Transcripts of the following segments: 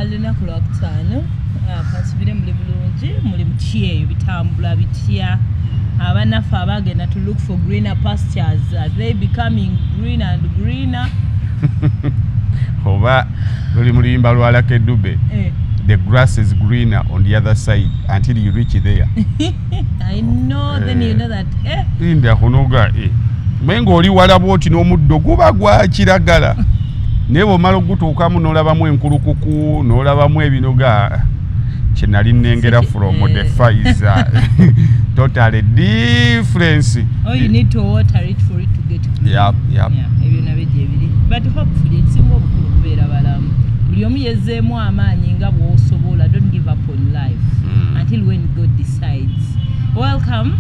alina ku lwakutaano kansubire muli bulungi muli mukyeyo bitambula bitya abanafu abagenda to look for greener pastures are they becoming greener and greener oba luli mulimba lwalako eddube the grass is greener on the other side until you reach there. I know then you know that inda kunoga mengo oli wala bwoti n'omuddo guba gwa kiragala nebo malo gutuukamu n'olabamu enkulukuku n'olabamu ebinoga kyenali nnengera from the Pfizer totally difference. Oh, you need to water it for it to get green. Yep. Ebyo nabyo ebiri but hopefully ekisinga obukulu kubeera balamu buli omu yezeemu amaanyi nga bw'osobola. Don't give up on life until when God decides. Welcome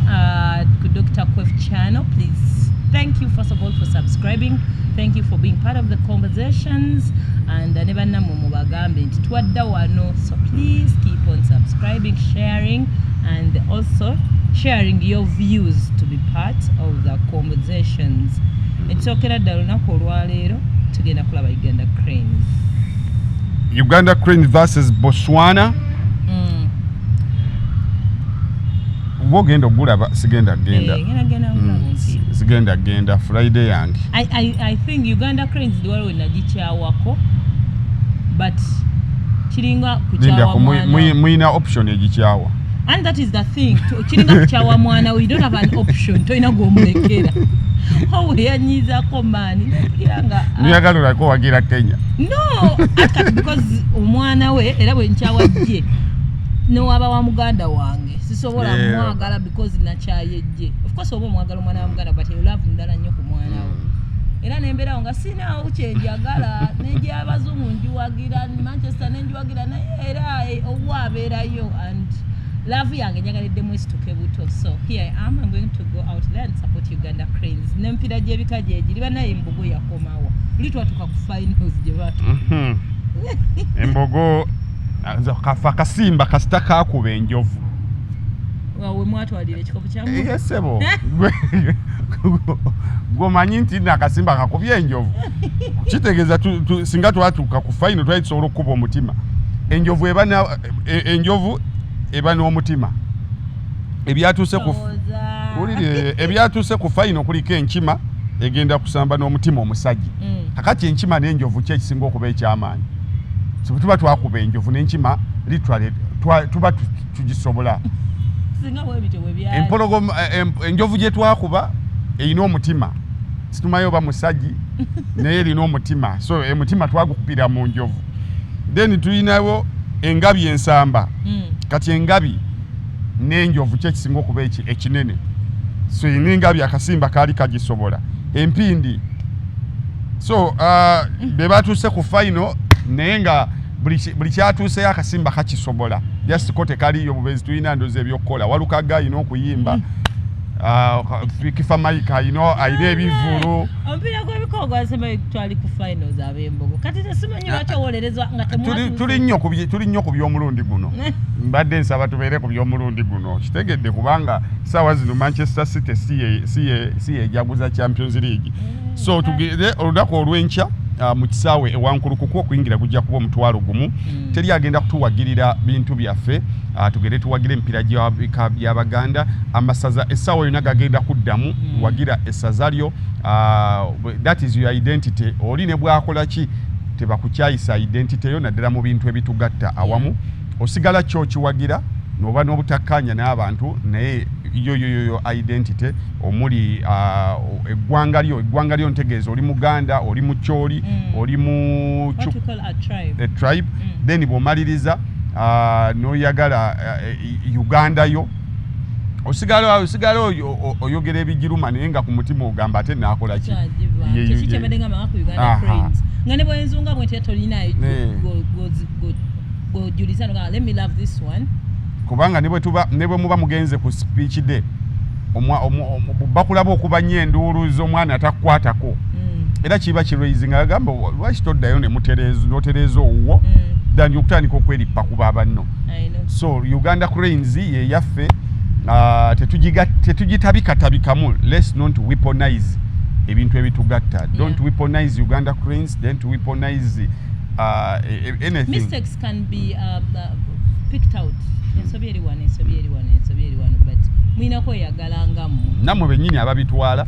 to Dr. Kwef channel. Please, thank you first of all for subscribing. Thank you for being part of the conversations and never namwe mubagambe nti twadda wano, so please keep on subscribing, sharing and also sharing your views to be part of the conversations. Ekyokera ddala olunaku olwaleero tugenda kulaba Uganda Cranes. Uganda Cranes versus Botswana. Wogenda ogulaba sigenda genda. Sigenda genda Friday yange. I think Uganda Cranes ndiwaliwo nagikyawako but kiringa kuchawa mwana. Muina option egikyawa. And that is the thing. Kiringa kuchawa mwana, we don't have an option. Toina gwomulekera. Oh, yanyiza ko mani. Kiranga. Niyagala ko wagira Kenya. No, because omwana we era bwe nchawa je. No waba wa muganda wange. Sisobola mwagala because nakyayejje. Of course obo mwagala omwana wa muganda but you love ndala nnyo ku mwana we. Era nembera nga sina ukyenjagala neje abazungu njiwagira Manchester nenjiwagira naye era owabeerayo and love yange nyagalidde mu situke buto. So here I am, I'm going to go out there and support Uganda Cranes. Nempira gyebika gyegi liba naye embogo yakomawa litwatuka ku finals gye batu embogo kafa kasimba kasita kakuba enjovu wawe mwatwalire ekikopo kyamu yesebo gomanyi nti nakasimba kakubye enjovu kitegeeza singa twatuuka ku final twayisobola okukuba omutima. Enjovu eba n'omutima. Ebyatuuse ku final kuliko enkima egenda kusamba n'omutima omusajja. Kakati enkima n'enjovu kye kisinga okuba ekyamaanyi. So tuba twakuba enjovu n'enkima literally tuba tugisobola. Empologoma enjovu gye twakuba erina omutima. Situmayo oba musajji naye erina omutima. So omutima twagukupira mu njovu. Then tulinawo engabi ensamba. Kati engabi n'enjovu kye kisinga okuba ekinene. So engabi akasimba kaali kagisobola. Empindi. So be batuuse ku final naye nga buli kyatuuseyo akasimba kakisobola. Just kote kaliyo bubezi tulina ndoze ebyokukola. Walukaga alina okuyimba. Kifa Mike ayina ebivulu. Ompira gw'ebikogo asema twali ku finals ab'embogo. Kati tesimanyi lwaki owolerezwa nga temwatu. Tuli nnyo ku by'omulundi guno. Mbadde nsaba tubeere ku by'omulundi guno. Kitegedde kubanga ssaawa zino Manchester City si ejaguza Champions League. So tugende olunaku olw'enkya mu kisaawe ewankulukuku okuyingira gujja kuba omutwalo gumu. Teri agenda kutuwagirira bintu byaffe. Tugere tuwagire empira gy'Abaganda. Amasaza essaawa yonna gagenda kuddamu wagira essaza lyo. That is your identity. Oli ne bwakola ki tebakukyayisa identity yo naddala mu bintu ebitugatta awamu. Osigala kyo kiwagira n'oba n'obutakkanya n'abantu naye yo identity omuli eggwanga lyo ntegeeza oli Muganda, oli Mucholi, oli mu a tribe. Then bw'omaliriza n'oyagala Uganda yo osigala oyogera ebigiruma naye nga ku mutima ogamba ate naakola ki kyekikyabaddenga amaka ku Uganda Cranes nga ne bwenzunga bwe tetolinayo gojuliza nga let me love this one kubanga ne bwe muba mugenze ku speech day bakulaba okuba enduulu z'omwana atakukwatako era kiba kiraisinga agamba lwaki toddayo ne mutereeza owuwo then okutandika okweripa ku babanno. So Uganda Cranes ye yaffe tetugitabikatabikamu. Let's not weaponize ebintu ebitugatta. Don't weaponize Uganda Cranes, don't weaponize anything. Mistakes can be picked out. Ensobi eri wano but mwina kweyagalanga mmwe. Namwe bennyini ababitwala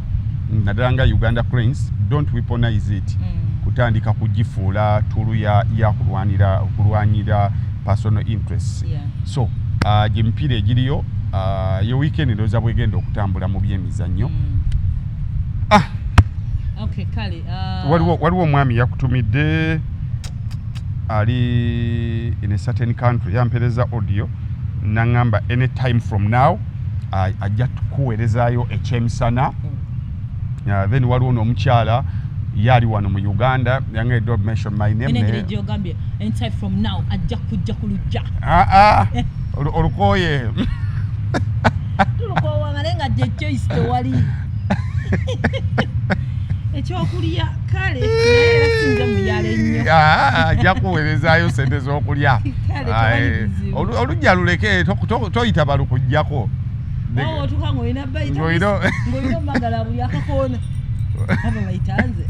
naddala nga Uganda Cranes don't weaponize it. Kutandika kugifuula tulu ya kulwanira personal interests. Yeah. So gyemipiira egiriyo yo weekend ndowooza bwegenda okutambula mu byemizannyo. Okay, kale. Waliwo omwami yakutumidde ali in a certain country yampereza audio nangamba anytime from now ajja tukuweerezaayo ekyemisana. Then waliwo n'omukyala yali wano mu Uganda yange don't mention my name. Anytime from now ajja kujja kulujja. Olukoye. Tulukowa ngalenga je choice tewali. Ekyokulya kale naye sinja muyale nnyo. Ajja kuweerezaayo sente z'okulya. Olujja luleke toyita balukujjako. Otuka ng'olina bayita ng'olina omagala buli akakoona. Aba bayitanze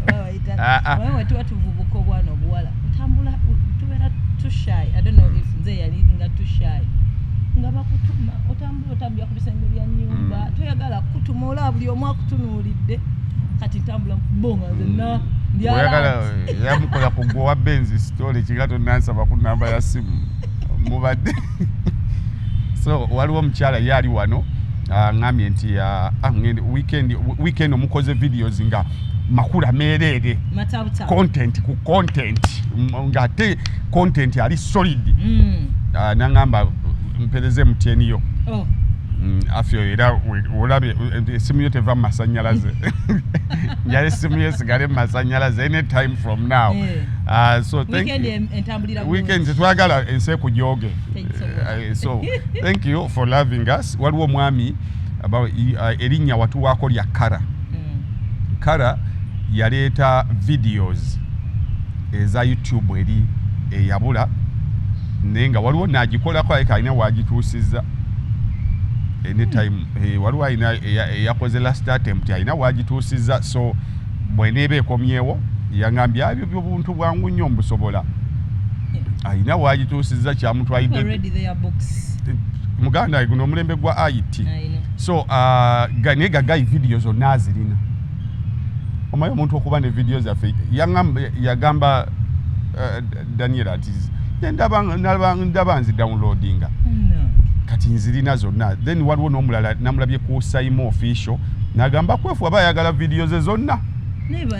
wewe tuba tuvubuka obwana obuwala otambula tubeera tushai. I don't know if nze yali nga tushai nga bakutuma otambula ku bisenge bya nnyumba toyagala kutuma olaba buli omu akutunuulidde kati tambula bonga nze oyagala yamukola ku gwe wa benzi story kigato nansaba ku namba ya simu mubadde. So waliwo omukyala yali wano ngambye nti weekend omukoze videos nga makula meerere content ku content ngate content ali solid. Nangamba mpereze muteni yo afyo era olabe esimu yo teva masanyalaze yale esimu yesigale masanyalaze anytime from now. So weekend twagala ense kujoge. So thank you for loving us. Waliwo mwami about erinnya watu wako lya Kara yaleeta videos eza YouTube eri eyabula nenga waliwo nagikolako ayika alina wagituusiza anytime waliwo alina yakoze last attempt alina wagituusiza. So bweneeba ekomyewo yangambye abyo byobuntu bwangu nnyo mbusobola alina wagituusiza kyamutwalidde muganda guno omulembe gwa IT. So naye gagayi video zonna azirina. Omanyi omuntu okuba ne video zaffe yagamba Daniel ati ndaba nzi downloadinga kati nzirina zonna. Then waliwo n'omulala namulabye ku Saimo official nagamba kwefu aba ayagala video ze zonna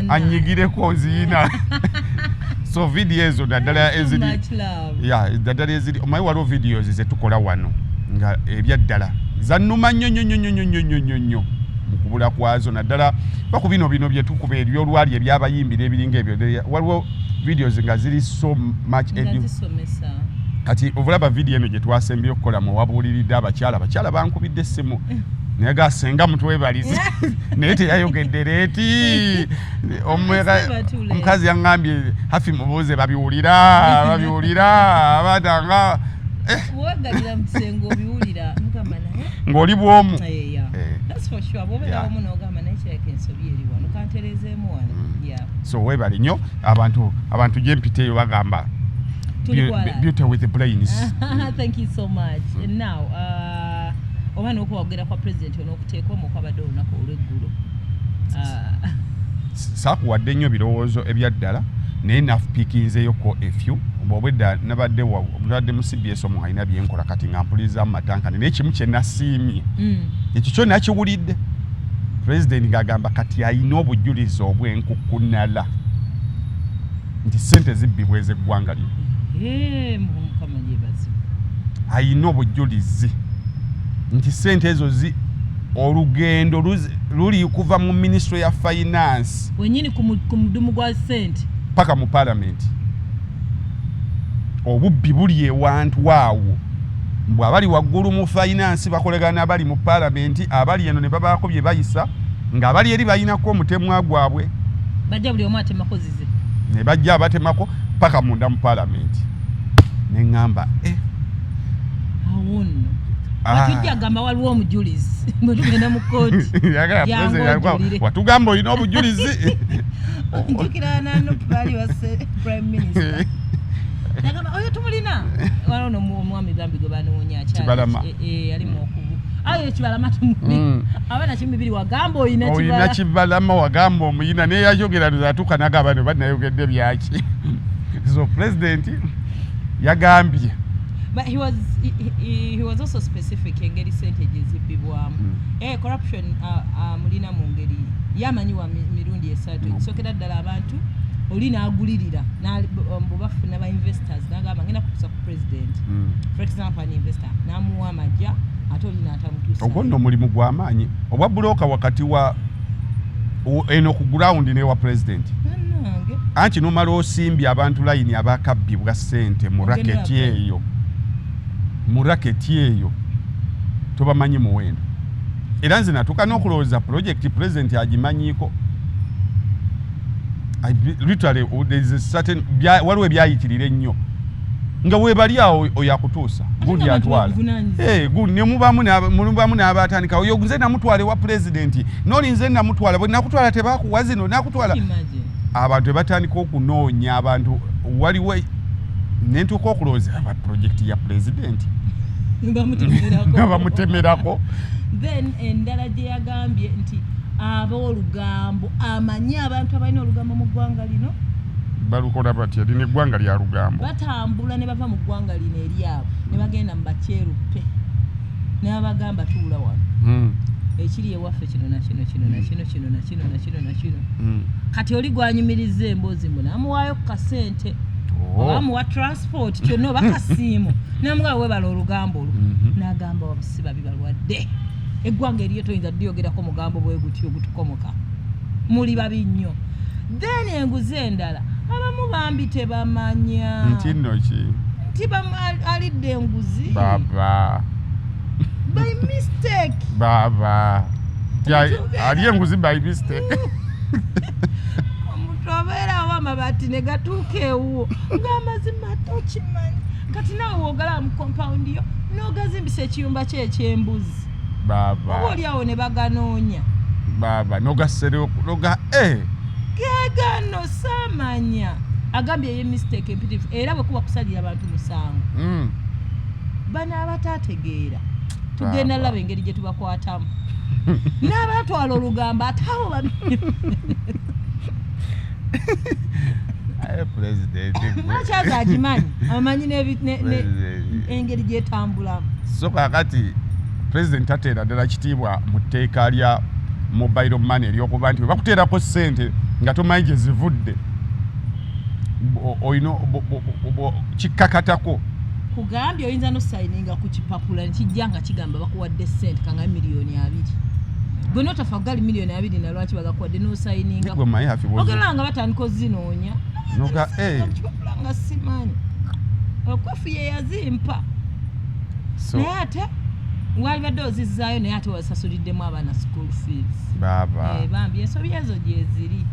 anyigireko nziyina. So video ezo naddala eziri naddala eziri omanyi waliwo videos zetukola wano nga ebyaddala zannuma nnyo mukubula kwazo naddala baku bino byetukuba ebyolwali ebyabayimbira ebiringa ebyo. Waliwo videos nga ziri so much kati ovulaba video eno gye twasembye okukola mu wabuuliridde abakyala bankubidde essimu naye gasenga mutwebalize naye teyayogedde leeti. Omukazi yaŋŋambye hafi mubuuze babiwulira abatanga ng'oli bwomu. So webale nnyo abantu gyempiteeyo bagamba beauty with the brains. Thank you so much. And now omwana okuwagera kwa president onokuteeka omu kwabadde olunaku olw'eggulu. Saakuwadde nnyo birowoozo ebyaddala naye napikinzeyoko efyu obwedda nabadde mu CBS omu alina byenkola kati nga mpuliriza mu matankane naye kimu kye nasiimye ekyo kyo nakiwulidde. President ng'agamba kati alina obujulizi obw'enkukunala nti ssente zibbibwa ez'eggwanga lino. Alina obujulizi nti ssente ezo olugendo luli kuva mu Ministry ya Finance wenyini ku mudumu gwa ssente paka mu Parliament. Obubbi buli ewantu waawo mbw abali waggulu mu finance bakolegana abali mu Parliament abali eno ne babaako bye bayisa ng'abali eri balinako omutemwa gwabwe bajja buli omu atemako zize ne bajja abatemako paka munda mu Parliament. Ne ŋŋamba awonno watujja gamba waliwo omujulizi bwe tugenda mu kooti watugamba olina obujulizi njukira nano bali wa prime minister Nagamba oyo tumulina. Wano no mwami gambi gwe banoonya kyali. Kibalama. Ali mu okubu. Ayo Kibalama tumuli. Abana kimibiri wagamba oyina Kibalama. Oyina Kibalama wagamba omuyina ne yayogera nzatuka nagaba banayogedde byaki. So president yagambye. But he was also specific engeri sente ezibibwamu. Corruption mulina mu ngeri yamanyiwa mirundi esatu. Sokera ddala abantu olina agulirira bubafuna ba investors nagamba ngenda kutusa ku president. For example an investor namuwa amajja ate olina atamutusa. Ogondo mulimu gw'amaanyi obwa buloka wakati wa eno ku ground ne wa president. Anchi numala osimbye abantu line abakabbibwa ssente mu raketi eyo tobamanyi muwendo era nze natuka n'okulowooza project president agimanyiko literally there is a certain waliwo ebyayitirira ennyo nga weebali awo oyakutuusa gundi atwala ne mubamu n'abatandika oyo nze namutwale wa president noli nze namutwala bwe nakutwala tebakuwa zino nakutwala abantu batandika okunoonya abantu waliwo nentuka okulowooza aba project ya president bamutemerako then endala gye yagambye nti ab'olugambo amanyi abantu abalina olugambo mu ggwanga lino balukola batya lino eggwanga lya lugambo batambula ne bava mu ggwanga lino eryabo ne bagenda mu bakyeruppe ne babagamba tuula wano ekiri ewaffe kino nakino kati oli gwanyumiriza emboozi mu namuwaayo ku kasente obamuwa transport kyonna oba kasiimu namugaa webala olugambo olwo n'agamba wabusi babi balwadde eggwanga eriyo toyinza ddiyogerako mugambo bwe gutyo ogutukomoka muli babi nnyo then enguzi endala abamu bambi tebamanya nti nno ki nti alidde enguzi baba by mistake baba ali enguzi by mistake omuntu abeera awo amabati ne gatuuka ewuwo ng'amazima tokimanyi kati nawe woogala mu compound yo n'ogazimbisa ekiyumba kye eky'embuzi baba oba oli awo ne baganoonya baba nogasere gegano saamanya agambye ye mistake empitifu era bwe kuba kusalira abantu musango bano abataategeera tugenda laba engeri gye tubakwatamu n'abatwala olugambo ate abo akyaza agimanyi amanyi engeri gyetambulamu so kakati president ateera ddala kitiibwa mu tteeka lya mobile money eryokuba nti bwe bakuteerako ssente nga tomanyi gye zivudde oyina kikkakatako kugambye oyinza nosayininga ku kipapula nekijja nga kigamba bakuwadde ssente kanga miliyoni 2 gwe notafa gali miliyoni 2 na lwaki bagakuwadde nosayininga ogenda nga batandika ozinoonya kipapula nga simanyi okwefu ye yazimpa naye ate walibadde ozizzaayo naye ate wasasuliddemu abaana school fees bambi ensobi ezo gyeziri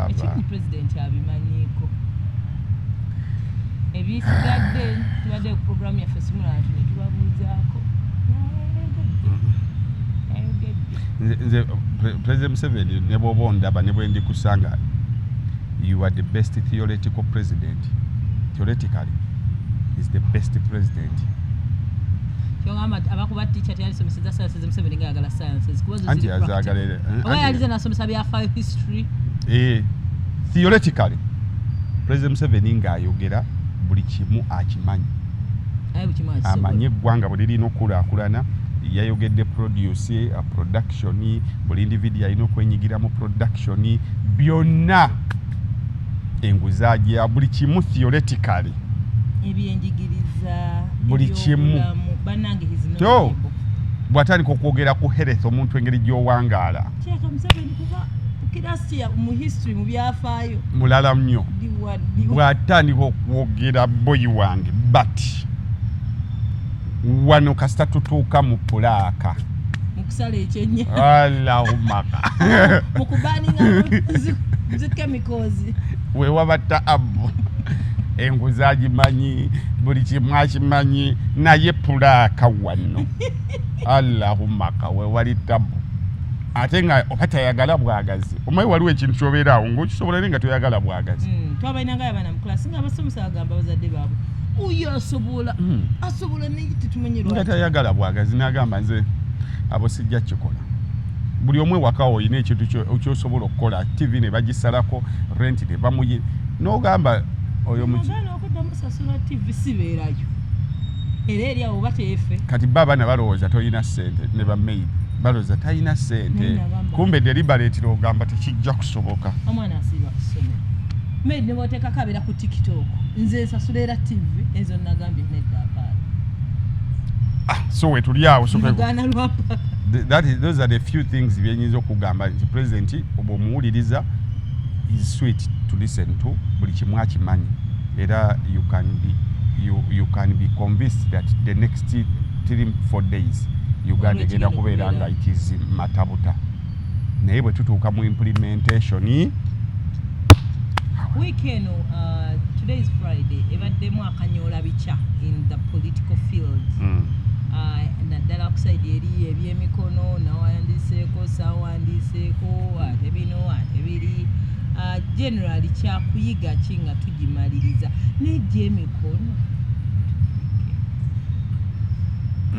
ekiri president abimanyiiko ebisigadde tubadde ku programu yaffe simulantu ne tubabuuzaako nze president Museveni ne bw'oba ondaba ne bwe ndikusanga you are the best theoretical president theoretically is the best president kyongamba abakuba teacher teyalisomeseza sciences Museveni nga yagala sciences anti azagalere oba yalize nasomesa byafaayo history theoretically president Museveni ng'ayogera buli kimu akimanyi amanye eggwanga bwe lirina okukulaakulana yayogedde produce production buli individu alina okwenyigira mu production byonna enguzi ajja buli kimu theoretically ebyenjigiriza buli kimu banange to bwatandika okwogera ku health omuntu engeri gy'owangaala kyeka Museveni kuba kirasiya mu history mu byafaayo mulala nnyo bwatandika okwogera boyi wange but wano kasita tutuuka mu pulaaka mukusala ekyenye allahumaka mukubaninga chemicals wewaba taabu enguzi agimanyi buli kimu akimanyi naye pulaaka wano allahumaka wewali tabu ate nga oba tayagala bwagazi omanyi waliwo ekintu kyobeera awo ng'okisobola ne nga toyagala bwagazi twabalinanga abana mu klasi nga abasomesa bagamba bazadde baabwe oyo asobola naye tetumenyerwa nga tayagala bwagazi n'agamba nze abo sijja kikola buli omwe waka oyina ekintu kyosobola okukola tv ne bagisalako rent ne bamuye n'ogamba oyo okuddamusasula tv sibeerayo era eri awo bateefe kati ba abaana balowooza toyina ssente ne bamaid balowooza talina ssente kumbe deliberately ogamba tekijja kusoboka omwana asiiba ku ssomero maid ne booteekako abeera ku tiktok nze nsasula era tv ezo nagambye nedda apaala so wetuli awo lugaana lwapa those are the few things byenyinza okugamba nti president obwomuwuliriza is sweet to listen to buli kimu akimanyi era you can be convinced that the next 3-4 days Uganda egenda kubeera nga it is matabuta naye bwe tutuuka mu implementation weekend today is Friday ebaddemu akanyoola bica in the political field naddala kusaidi eri ebyemikono nawandiseeko sawandiseeko ate bino ate biri generally kyakuyiga ki nga tugimaliriza n'egyemikono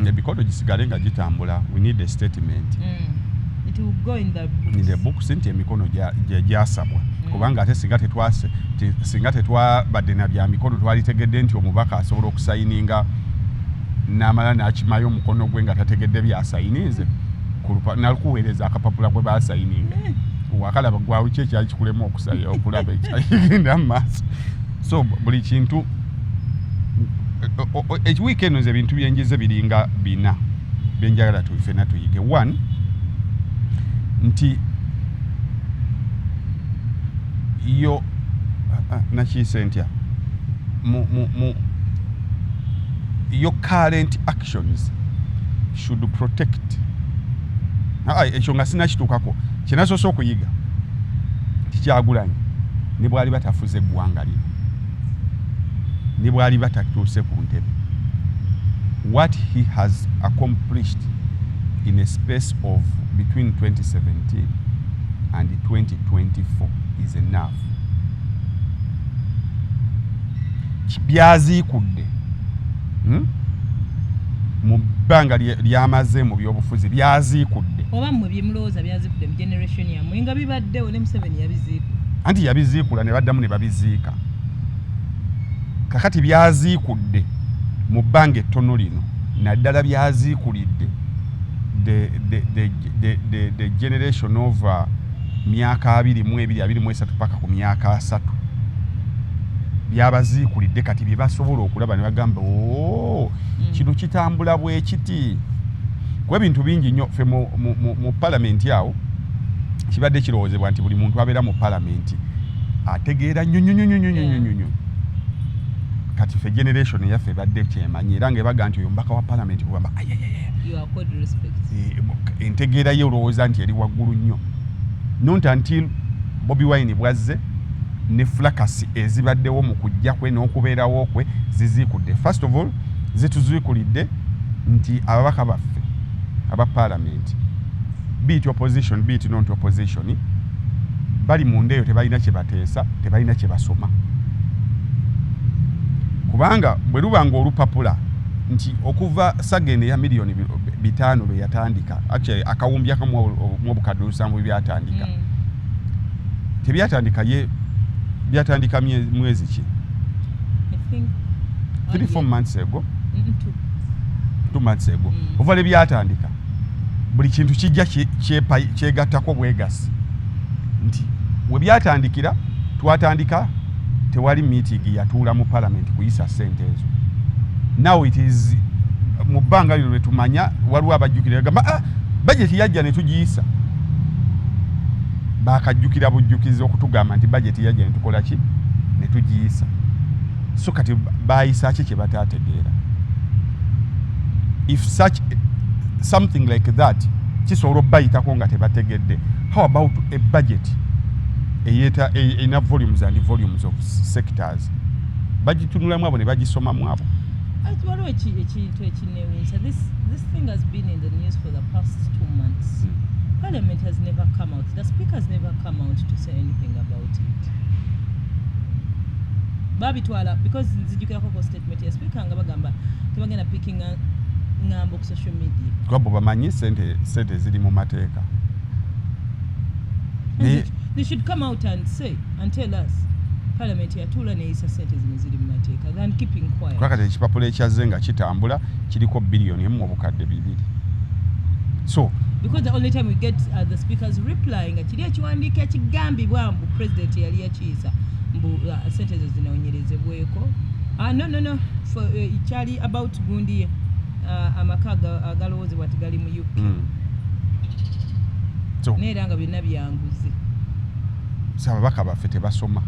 emikono gisigale nga gitambula we need a statement it will go in the books nti emikono gyasabwa kubanga ate singa tetwabadde na bya mikono twalitegedde nti omubaka asobola okusayininga n'amala n'akimayo omukono gwe nga tategedde byasayininze nakuweereza akapapula kwe basayininga wakalaba gwawe ki ekyali kikulema okulaba ekigenda mu maaso so buli kintu ekiweekend nze ebintu byenjize biringa bina byenjagala ffenna tuyige one nti yo nakiyise ntya your current actions should protect ekyo nga sinakituukako kyenasoose okuyiga tikyagulanyi ne bwali batafuze eggwanga lino ne bwali batatuuse ku ntebe what he has accomplished in a space of between 2017 and 2024 is enough byaziikudde mu bbanga lyamaze mu byobufuzi byaziikudde oba mmwe byemulowooza byaziikudde mu generation yammwe nga bibaddewo ne Museveni yabiziikula anti yabiziikula ne baddamu ne babiziika kakati byaziikudde mu bbanga ettono lino naddala byaziikulidde the generation of myaka 22-23 paka ku myaka 3 byabaziikulidde kati bye basobola okulaba ne bagamba kino kitambula bwe kiti kuba ebintu bingi nnyo ffe mu palamenti awo kibadde kirowoozebwa nti buli muntu abeera mu palamenti ategeera nnyo kati ffe generation yaffe ebadde kyemanyi era ng'ebaga nti oyo mbaka wa palamenti kugamba entegeera ye olowooza nti eri waggulu nnyo not until Bobi Wine bwazze ne flakasi ezibaddewo mu kujja kwe n'okubeerawo kwe ziziikudde first of all zituziikulidde nti ababaka baffe aba parliament beat opposition beat not opposition bali munda eyo tebalina kye bateesa tebalina kye basoma kubanga bwe lubanga olupapula nti okuva sagende ya milioni 5 lwe yatandika actually akawumbi akamu obukadde 7 byatandika tebyatandika ye byatandika mwezi ki 3-4 months ago 2 months ago ovale byatandika buli kintu kijja kyegattako bwegasi nti we byatandikira twatandika tewali meeting yatuula mu parliament kuyisa ssente ezo now it is mu bbanga lino lwetumanya waliwo abajjukira gamba budget yajja ne tugiyisa bakajjukira bujjukizi okutugamba nti budget yajja ne tukola ki ne tugiyisa so kati bayisa ki kye bataategeera if such something like that kisobola bayitako nga tebategedde how about a budget ina volumes and volumes of sectors bagitunulamu abo ne bagisomamu abo waliwo ekintu ekinewuunyisa this thing has been in the news for the past 2 months Parliament has never come out. The Speaker has never come out to say anything about it. Babitwala, because nzijukirako ko statement ya Speaker nga bagamba tebagenda picking ngambo ku social media. Kwa bo bamanyi sente ziri mu mateeka. They should come out and say and tell us Parliament yatula neeyisa sente zino ziri mu mateeka than keeping quiet. Kwa kati ekipapula ekyaze nga kitambula kiriko billion emu obukadde 2. So because the only time we get the speakers replying kiri ekiwandiiko ekigambibwa mbu president yali yakiisa mbu sente ezo zinaonyerezebweko. No for ikyali about gundi amaka agalowoozebwa ti gali mu UK. So neera nga byonna byanguzi. Ababaka baffe tebasoma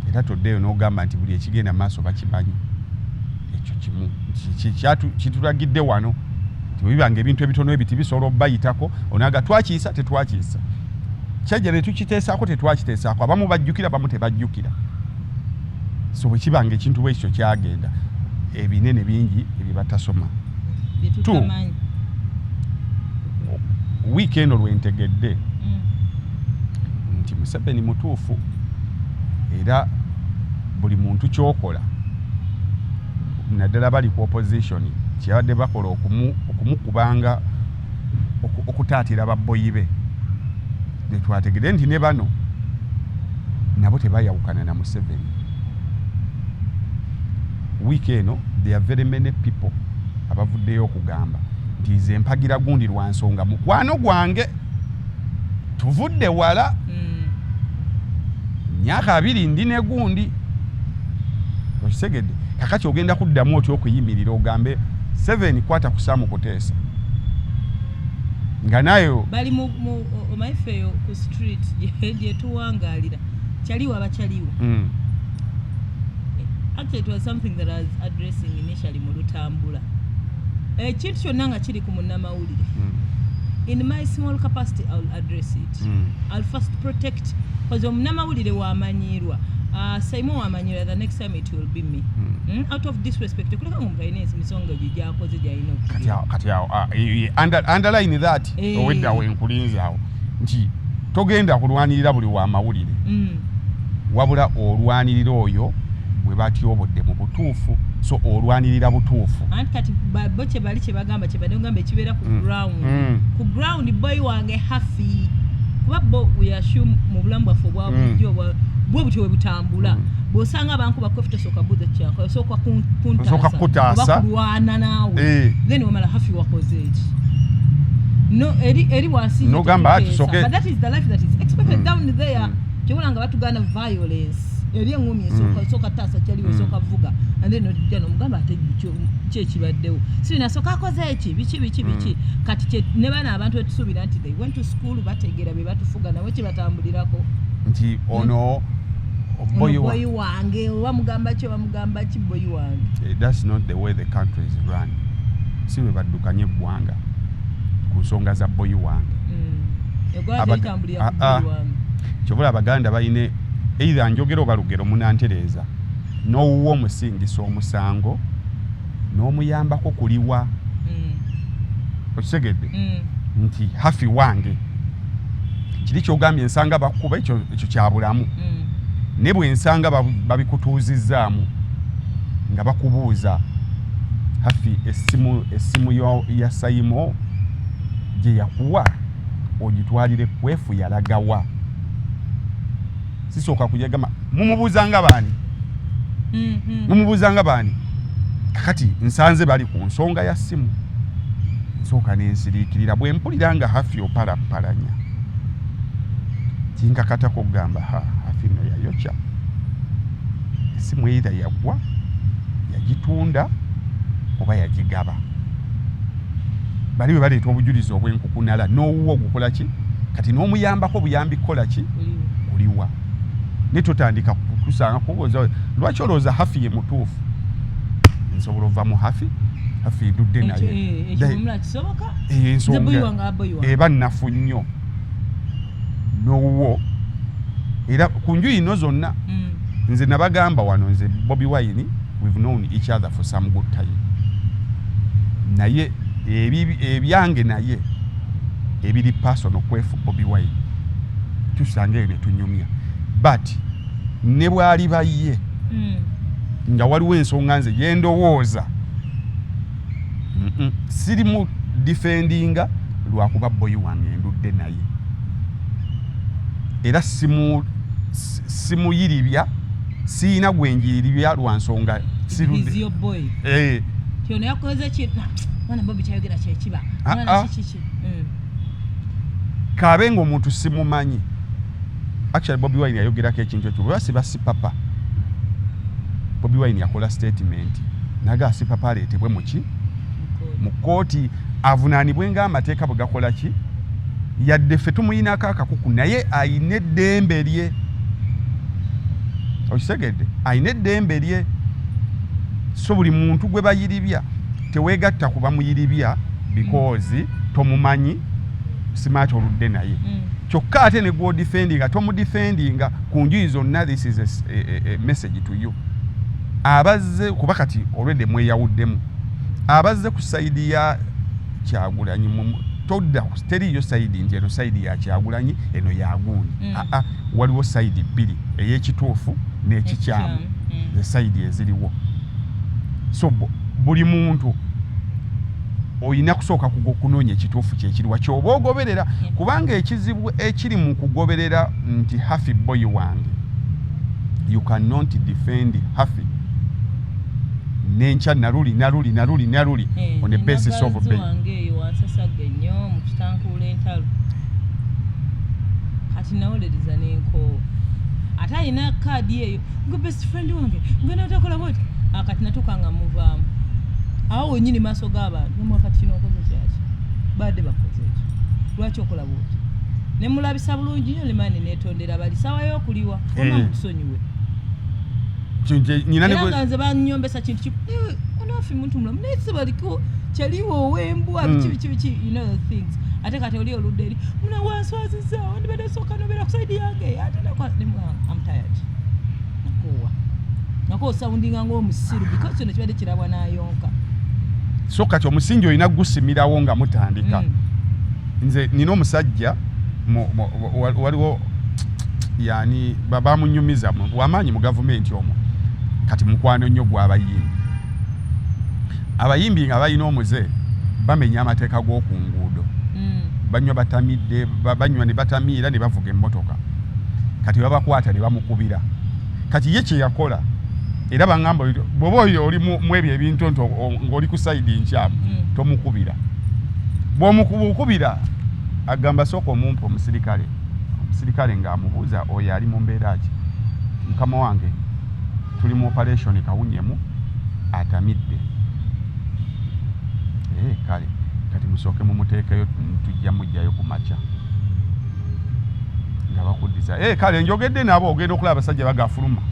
era toddeyo n'ogamba nti buli ekigenda maaso bakimanyi. Ekyo kimu kitulagidde wano tibibanga ebintu ebitono ebiti bisobola obbayitako onaga twakiisa tetwakiisa kyajja ne tukiteesaako tetwakiteesaako abamu bajjukira abamu tebajjukira. So bwe kibanga ekintu bwekityo kyagenda ebinene bingi ebyo batasoma. Weekend olwentegedde nti Museveni mutuufu era buli muntu kyokola naddala bali ku opposition kyabadde bakola okumukubanga okutaatira babboyi be. Netwategedde nti ne bano nabo tebayawukana na Museveni. Weekend there are very many people abavuddeyo okugamba nti nze mpagira gundi lwa nsonga mukwano gwange tuvudde wala myaka 2 ndi ne gundi okisegedde kakati ogenda kuddamu otyo okuyimirira ogambe 7 kwata kusamu kuteesa nga nayo bali mu maifeyo ku street gye tuwangalira kyaliwo abakyaliwo. Actually it was something that I was addressing initially mu Lutambula. Ekintu kyonna nga kiri ku munnamawulire. In my small capacity I'll address it. I'll first protect because omunnamawulire wamanyirwa. Saimo wamanyirwa the next time it will be me. Out of disrespect kuleka omuntu alina emisonga gye gyakoze gyalina kati underline that owedda wenkulinzaawo nti togenda kulwanirira buli wamawulire wabula olwanirira oyo bwe batyobodde mu butuufu. So olwanirira butuufu anti kati bo kye bali kye bagamba kye badongamba ekibeera ku ground. Ku ground boy wange hafi kuba bo we assume mu bulamu bwaffe obwa bulijjo bwe butyo butambula. Bw'osanga abantu bakofi tosooka buuza kyako osooka kuntaasa kulwana naawe then omala hafi wakoze eki. No eri wansi nogamba atusoke but that is the life that is expected down there. Kyobulanga batugana violence eri engumi esooka taasa kyaliwo esooka vuga and then ojja nomugamba ate kyekibaddewo sinasooka akoze eki biki kati ne bana abantu betusuubira nti they went to school bategeera bye batufuga nawe kyebatambulirako nti ono boyi wange oba mugamba ki boyi wange. That's not the way the country is run. Si bwe baddukanye eggwanga ku nsonga za boyi wange. Kyobula Abaganda bayine either njogero balugero munantereeza n'owuwa omusingisa omusango n'omuyambako kuliwa. Okisegedde nti hafi wange kiri kyogambye ensanga bakuba ekyo kyabulamu. Ne bwe ensanga babikutuuzizzaamu nga bakubuuza hafi essimu ya Saimo gye yakuwa ogitwalire kwefu yalagawa. Sisooka kujagama mumubuuzanga baani mumubuuzanga baani kakati nsanze bali ku nsonga ya ssimu nsooka n'ensiriikirira bwe mpulira nga hafi opalapalanya kinkakatako okugamba hafi no yayokya essimu either yagwa yagitunda oba yagigaba. Bali bwe baleeta obujulizi obwenkukunala n'owuwa ogukola ki kati n'omuyambako buyambi kukola ki kuliwa. Ne totandika kusanga kubuuza lwaki olowooza hafi ye mutuufu. Nsobola ova mu hafi ndudde naye ensonga eba nnafu nnyo n'owuwo era ku njuyi no zonna. Nze nabagamba wano nze Bobi Wine we've known each other for some good time. Naye ebyange naye ebiri personal kwefu Bobi Wine tusange ne tunyumya but ne bwali baye nga waliwo ensonga nze yendowooza siri mu defendinga lwakuba boyi wange ndudde naye era simuyiribya siina gwenjiribya lwa nsonga sirudde Tione yakoze kintu mwana Bobi kyayogera kyekiba mwana kiki kabengo omuntu simumanyi actually Bobi Wine yayogerako ekintu ekyo basiba si papa Bobi Wine yakola statement naga si papa aleetebwe muki mu kooti avunaanibwe ng'amateeka bwe gakola ki yadde ffe tumuyinako akakuku naye ayina eddembe lye okisegedde ayina eddembe lye so buli muntu gwe bayiribya teweegatta kuba muyiribya because tomumanyi simaati oludde naye kyokka ate ne gw'odifendinga tomudifendinga ku njuyi zonna. This is a message to you abazze kuba kati olwedde mweyawuddemu abazze ku sayidi ya Kyagulanyi todda teriyo sayidi nti eno sayidi ya Kyagulanyi eno yaguuni waliwo sayidi bbiri ey'ekituufu n'ekikyamu ze sayidi eziriwo so buli muntu oyina kusooka kunoonya ekituufu kyekiriwa kyoba ogoberera kubanga ekizibu ekiri mu kugoberera nti Hafi boyi wange you cannot defend Hafi nencha naruli on the basis of wange wansasagge nnyo mu kitankula entalo kati nawuliriza n'enko ate alina kaadi eyo gwe best friend wange ngena otakola bwoti akati natukanga muvaamu awo wenyini maaso g'abantu nemwakati kino okoze kyaki badde bakoze ekyo lwaki okola bwoti nemulabisa bulungi nnyo lemani netondera bali sawa y'okuliwa oma mutusonyiwe era nze banyombesa kintu onafi muntu mulamu naye sibaliko kyaliwo ow'embwa biki you know the things ate kati oli oludde eri muna wanswazizaawo ndibadde sooka nobeera ku saidi yange ate I'm tired nakowa soundinga ng'omusiru because kino kibadde kirabwa n'ayonka so kati omusingi olina gusimirawo nga mutandika nze nina omusajja waliwo yani bamunyumiza wamaanyi mu gavumenti omwo kati mukwano nnyo gw'abayimbi abayimbi nga balina omuze bamenya amateeka g'oku nguudo banywa batamidde banywa ne batamiira ne bavuga emmotoka kati babakwata ne bamukubira kati ye kye yakola era bangamba bw'oba oyo oli mu ebyo ebintu nti ng'oli ku sayidi nkyamu tomukubira bw'omukubira agamba sooka omumpa omusirikale ng'amubuuza oyo ali mu mbeera ki mukama wange tuli mu operation kawunyemu atamidde kale kati musooke mumuteekeyo tujja mujjayo ku makya nga bakuddiza kale njogedde nabo ogenda okulaba abasajja bagafuluma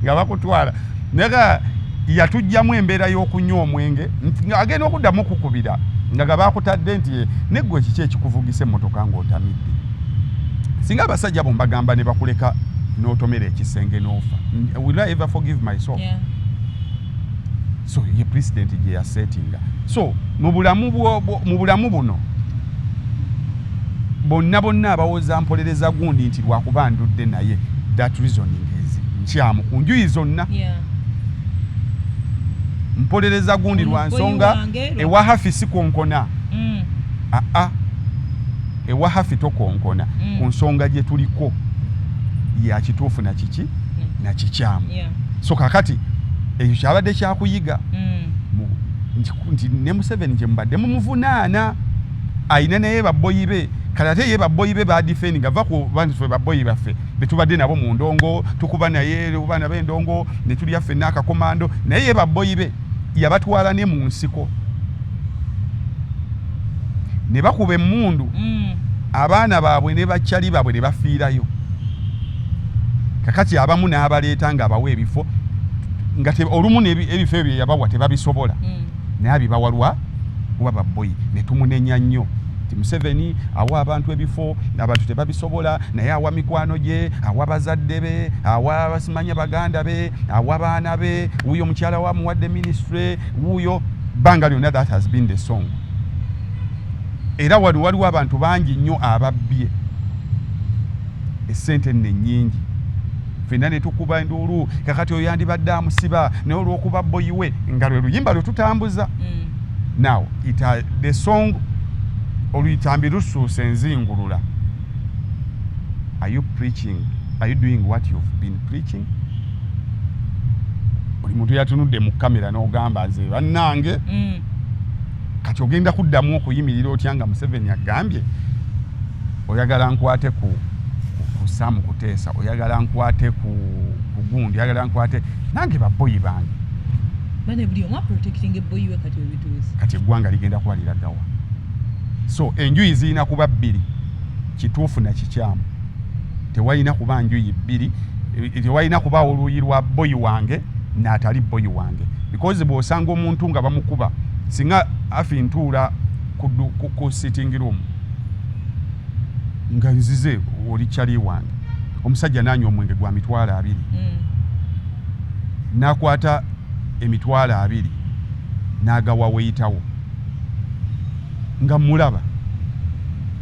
nga bakutwala naga yatujjamu embeera y'okunywa omwenge agenda okuddamu okukubira nga gabakutadde nti neggwe kiki ekikuvugisa emmotoka ng'otamidde singa abasajja bo mbagamba ne bakuleka n'otomera ekisenge n'ofa will I ever forgive myself? So ye president gye yasetinga so mu bulamu buno bonna abawoza mpolereza gundi nti lwakuba ndudde naye that reasoning is nkyamu ku njuyi zonna mpolereza gundi lwa nsonga ewa Hafi si konkona ewa Hafi tokonkona ku nsonga gye tuliko ya kituufu na kiki na kikyamu so kakati ekyo kyabadde kyakuyiga nti ne Museveni gye mubadde mumuvunaana ayina naye baboyi be kale ate ye baboyi be badifendi nga va ku bantu ffe baboyi baffe betubadde nabo mu ndongo tukuba naye baana b'endongo ne tuli yaffe n'akakomando naye ye baboyi be yabatwala ne mu nsiko ne bakuba emmundu abaana baabwe ne bakyali baabwe ne bafiirayo kakati abamu n'abaleeta nga abawa ebifo nga olumu ebifo ebyo yabawa tebabisobola naye abibawalwa kuba baboyi ne tumunenya nnyo ti Museveni awa abantu ebifo abantu tebabisobola naye awa mikwano gye awa bazadde be awa basimanya baganda be awa baana be wuyo mukyala wa muwadde ministry wuyo banga lyonna that has been the song era waliwo abantu bangi nnyo ababbye essente nne nnyingi ffenna ne tukuba enduulu kakati oyo yandibadde amusiba naye olw'okuba boyiwe nga lwe luyimba lwe tutambuza now the song oluyitambi lusuuse enzingulula. Are you preaching? Are you doing what you've been preaching? Buli muntu yatunudde mu kamera n'ogamba nze bannange kati ogenda kuddamu okuyimirira otya nga Museveni agambye oyagala nkwate ku Sam Kuteesa, oyagala nkwate ku Gundi, oyagala nkwate nange baboyi bange bane buli omu protecting eboyi we kati ebituusi kati eggwanga ligenda kwalira ddawa. So enjuyi zirina kuba bbiri, kituufu na kikyamu. Tewalina kuba njuyi bbiri, tewalina kuba oluuyi lwa boyi wange n'atali boyi wange, because bw'osanga omuntu nga bamukuba singa afintuula ku sitting room nga nzize oli kyali wange, omusajja nanywa omwenge gwa 20 n'akwata 20 n'agawa weyitawo nga mulaba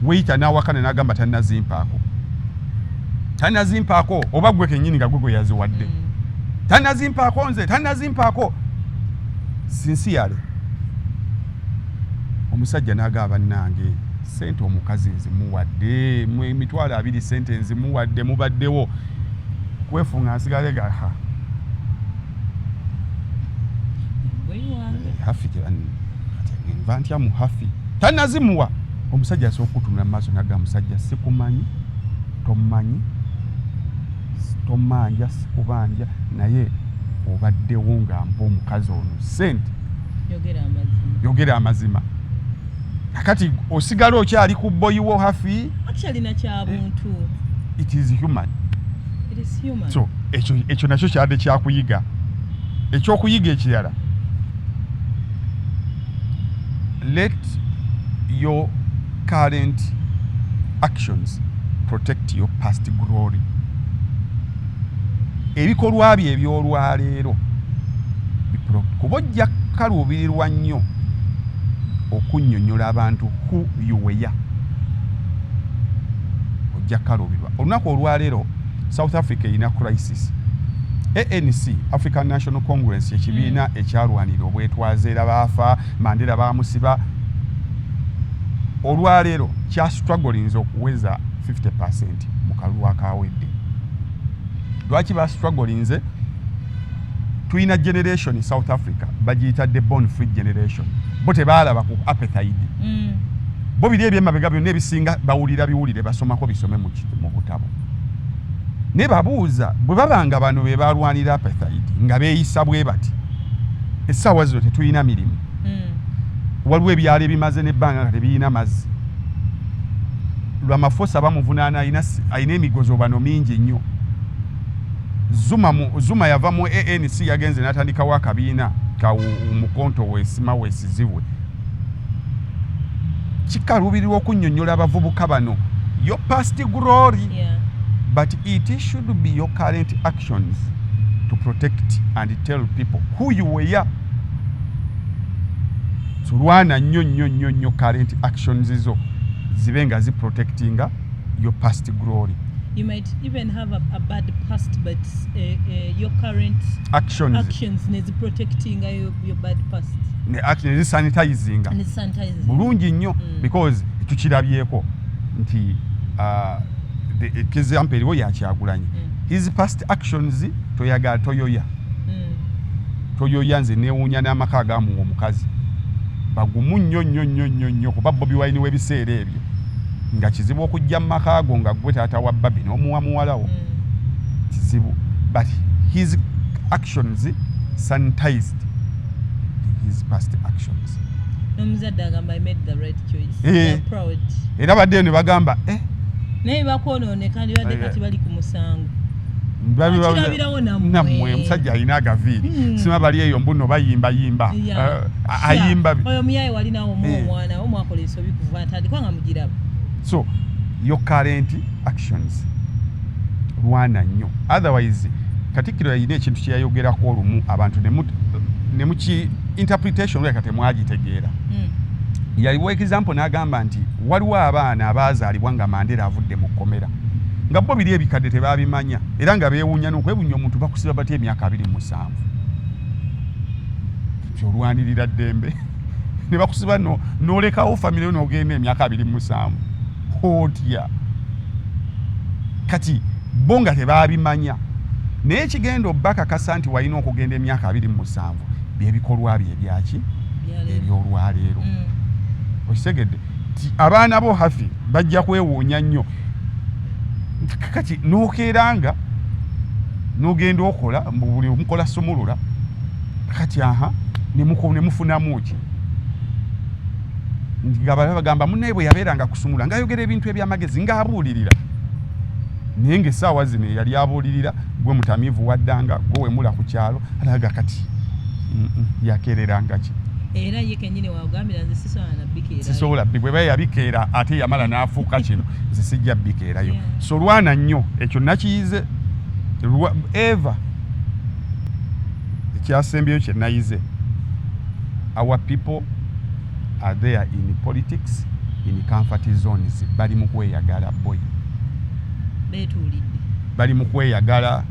weyita n'awakana n'agamba tannazimpaako oba gwe kennyini nga gwe yaziwadde tannazimpaako nze tannazimpaako sinsiyale. Omusajja n'agamba bannange sente omukazi nzimuwadde 20 sente nzimuwadde mubaddewo kwefunga nsigale gaha hafi nva ntya mu hafi tannazimuwa. Omusajja asooka okutunula mu maaso n'agamba musajja sikumanyi tomanja sikubanja naye obaddewo nga mpa omukazi ono sente yogera amazima. Kakati osigala okyali ku boyiwo hafi actually na kyabuntu it is human. So ekyo nakyo kyadde kyakuyiga. Ekyokuyiga ekirala, let your current actions protect your past glory. Ebikolwa bye ebyolwaleero kuba ojja kaluubirirwa nnyo okunnyonnyola abantu who you were. Ojja kaluubirirwa olunaku olwaleero South Africa erina crisis. ANC, African National Congress, ekibiina ekyalwanira obwetwaze era baafa Mandela baamusiba, olwaleero kya strugglinze okuweza 50% mu kalulu akawedde. Lwaki ba strugglinze? Tulina generation South Africa bagiyitadde born free generation. Bo tebaalaba ku apartheid. Bo biri ebyemabega byonna ebisinga biwulire basomako bisome mu butabo. Ne babuuza bwe babanga bano be balwanira apartheid nga beeyisa bwe bati essaawa zino tetulina mirimu, waliwo ebyalo ebimaze n'ebbanga nga tebirina mazzi, Ramaphosa bamuvunaana ayina emigozo bano mingi nnyo. Zuma yava mu ANC yagenze n'atandikawo akabiina ka Umukonto weesima weesizibwe. Kikaluubirirwa okunnyonnyola abavubuka bano your past glory, but it should be your current actions to protect and tell people who you were. So lwana nnyo current actions izo zibe nga protecting your past glory. You might even have a bad past, but your current actions is protecting your bad past. Actually, sanitizing. Bulungi nnyo because tukirabyeko nti the example wo yakyagulanyi. His past actions toyaga toyoya. Toyoya nze neewuunya n'amaka agamu omukazi. Bagumu nnyo kuba Bobi Wine w'ebiseera ebyo nga kizibu okujja mu maka ago nga gwe taata wa Babi n'omuwa muwalawo kizibu, but his actions sanitized his past actions. Nomuzadde agamba I made the right choice. I'm proud. Era badde ne bagamba naye bakwonoone kandi badde kati bali ku musango. Nammwe omusajja alina agaviiri sima bali eyo mbuno bayimba ayimba oyo muyaye walinawo omwana omwakola ensobi kuva ntandikwa nga mugiraba. So your current actions lwana nnyo, otherwise Katikkiro yalina ekintu kye yayogerako olumu abantu ne muki interpretation lweka temwagitegeera. yaliwo example n'agamba nti waliwo abaana abaazaalibwa nga Mandela avudde mu kkomera nga bo biri ebikadde tebabimanya era nga beewuunya n'okwewuunya omuntu bakusiba batya emyaka 27 kyolwanirira ddembe ne bakusiba n'olekawo famire n'ogenda emyaka 27 otya kati bo nga tebabimanya naye ekigenda obbakakasa nti walina okugenda emyaka 27 byebikolwa bye ebyaki ebyolwaleero okitegedde ti abaana bo hafi bajja kwewuunya nnyo kati n'okeeranga n'ogenda okola buli omukola somulula kati ne mufunamu ki nga bagamba munnaye bwe yabeeranga kusumula ng'ayogera ebintu eby'amagezi ng'abuulirira naye ng'essaawa zino yali abuulirira gwe mutamiivu waddanga gwe wemula ku kyalo alaga kati yakeereranga ki era ye kenyine wagambira nze sisobola bwe yabikeera ate yamala n'afuuka kino nze sijja bikeerayo so lwana nnyo ekyo nakiyize eva ekyasembyeyo kye nayize our people are there in politics in comfort zones bali mu kweyagala boy betuulidde bali mu kweyagala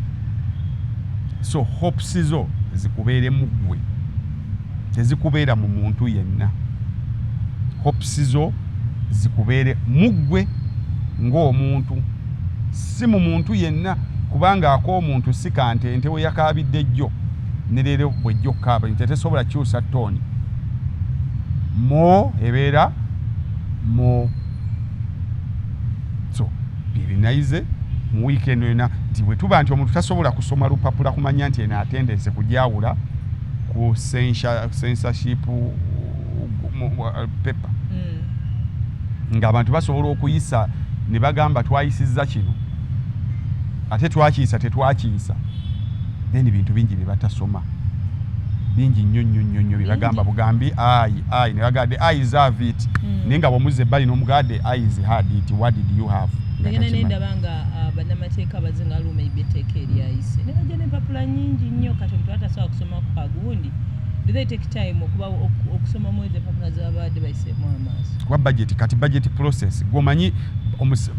so hopes zo zikubeere muggwe tezikubeera mu muntu yenna hopes zo zikubeere muggwe ng'omuntu si mu muntu yenna kubanga ak'omuntu si kantente we yakaabidde jjo ne leero bwejjo kaaba nti tesobola kyusa ttoni mo ebeera mo so birinayize mu weekend yona nti bwe tuba nti omuntu tasobola kusoma lupapula kumanya nti ena attendance kujawula ku censorship paper ng'abantu basobola okuyisa ne bagamba twayisizza kino ate twakiyisa tetwakiyisa then bintu bingi bye batasoma bingi nnyo bye bagamba bugambi ayi ne bagadde eyes have it naye nga bw'omuzza ebbali n'omugadde eyes had it what did you have ngene nendabanga bannamateeka bazinga luuma ebyeteeka eryayise ne bajja n'empapula nnyingi nnyo kati omuntu atasobola kusoma ku kagundi do they take time okuba okusoma mwezi empapula z'abadde bayiseemu amaaso kuba budget kati budget process gwomanyi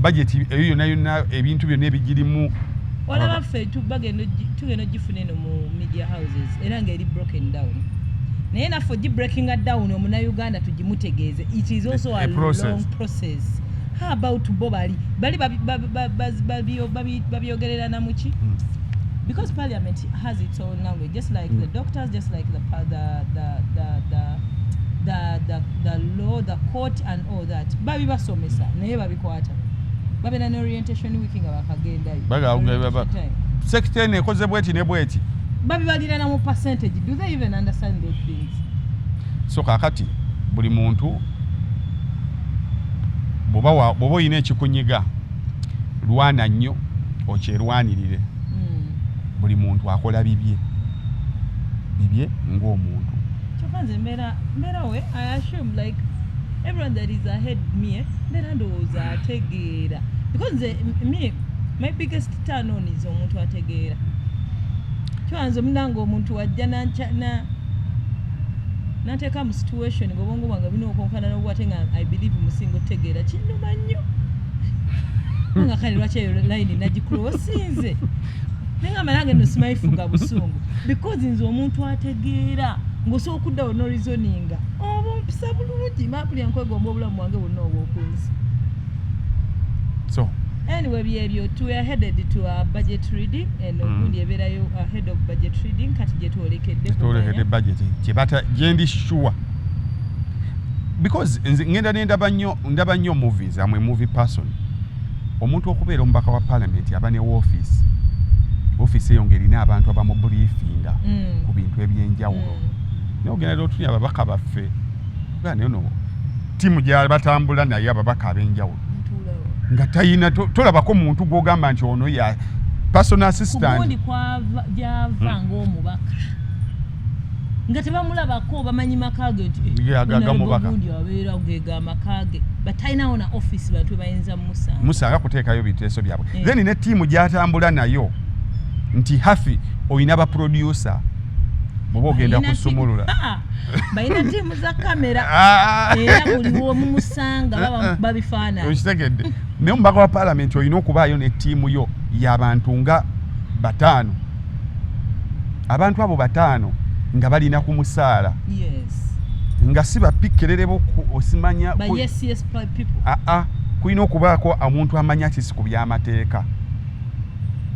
budget eyo yonna ebintu byonna ebigirimu olaba ffe tugenda ogifuna eno mu media houses era ng'eri broken down naye naffe ogibreakinga down omunauganda tugimutegeeze it is also a long process. How about bo bali babyogerera na muki because parliament has its own language just like the doctors, just like the law, the court and all that babi basomesa naye babikwata babe na orientation week nga bakagendayo baga secretary nekoze bweti ne bweti babi balira na mu percentage. Do they even understand those things? So kakati buli muntu boba oyina ekikunyiga lwana nnyo okyerwanirire buli muntu akola bibye ng'omuntu kyokanze mbeera we I assume like everyone that is ahead me mbeera ndowooza ategeera because me my biggest turn on is omuntu ategeera kyokanze omunanga omuntu wajja nateeka mu situation ng'obwongo bwange bino okonkana n'obwate nga I believe musinga otegeera kinnuma nnyo nga kale lwaki eyo line nagicrossinze nengamba nange no simayifunga busungu because nze omuntu ategeera ng'osobola okuddawo no reasoninga oba ompisa bulungi maapuli yankwegomba obulamu bwange bwonna obwokunsi. So anyway byebyo we are headed to a budget reading and ogundi ebeerayo ahead of budget reading kati gyetwolekedde budget kyebata gyendi sure because ngenda ndaba nnyo movies amwe movie person omuntu okubeera omubaka wa parliament aba ne office eyo ng'erina abantu abamubriefinga ku bintu ebyenjawulo naye ogenda otunya ababaka baffe no tiimu gyali batambula naye ababaka ab'enjawulo nga tayina tolabako muntu gw'ogamba nti ono ya personal assistant kubundi gyava ng'omubaka nga tebamulabako bamanyi makage nti ogundi abeera gega makage batayinawo na office bantu bayinza musa akakuteekayo biteeso byabwe then ne tiimu gyatambula nayo nti hafi oyina ba producer muba ogenda kusumulula balina ttiimu za kamera era buli womumusanga babifaananyi okitegedde naye omubaka wa paalamenti olina okubaayo n'ettiimu yo y'abantu nga 5 abantu abo 5 nga balina ku musaala nga si bapikkererebo osimanya kulina okubaako omuntu amanya kisi ku by'amateeka